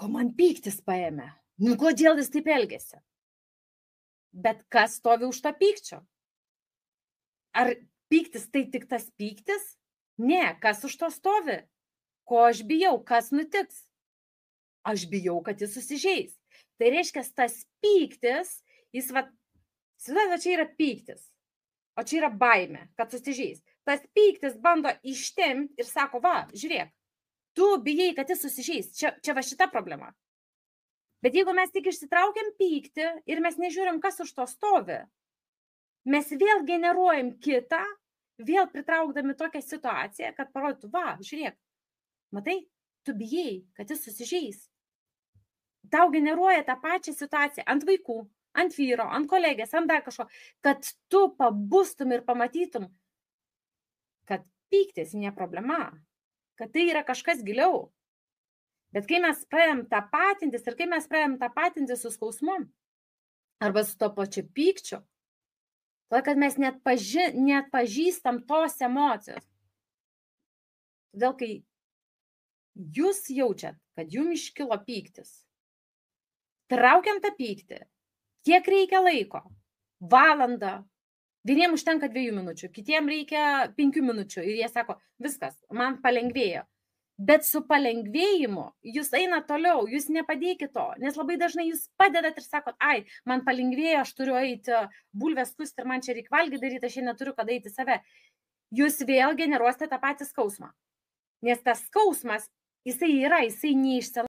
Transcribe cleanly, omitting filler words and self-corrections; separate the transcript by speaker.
Speaker 1: Sako, man pyktis paėmė. Nu, kodėl jis taip elgėsi? Bet kas stovi už to pykčio? Ar pyktis tai tik tas pyktis? Ne, kas už to stovi? Ko aš bijau, kas nutiks? Aš bijau, kad jis susižeis. Tai reiškia, tas pyktis, jis va čia yra pyktis, o čia yra baimė, kad susižeis. Tas pyktis bando ištemti ir sako, va, žiūrėk, tu bijai, kad jis susižeis. Čia va šita problema. Bet jeigu mes tik išsitraukiam pyktį ir mes nežiūrim, kas už to stovi, mes vėl generuojam kitą, vėl pritraukdami tokią situaciją, kad parodytų, va, žiūrėk, matai, tu bijai, kad jis susižeis. Tau generuoja tą pačią situaciją ant vaikų, ant vyro, ant kolegės, ant dar kažko, kad tu pabustum ir pamatytum, kad pyktis ne problema, kad tai yra kažkas giliau. Bet kai mes pradedam tapatintis ir kai mes pradedam tapatintis su skausmu arba su to pačiu pykčiu, todėl kad mes neatpažįstam tos emocijos. Todėl, kai jūs jaučiat, kad jums iškilo pyktis, traukiam tą pyktį, kiek reikia laiko, valandą, vieniems užtenka 2 minučių, kitiems reikia 5 minučių ir jie sako, viskas, man palengvėjo. Bet su palengvėjimu jūs einat toliau, jūs nepadėkit to, nes labai dažnai jūs padedat ir sakot, ai, man palengvėjo, aš turiu eiti bulvės skusti ir man čia reikia valgyti daryti, aš neturiu kada eiti save. Jūs vėl generuosite tą patį skausmą. Nes tas skausmas, jisai yra, jisai neišsilaiko.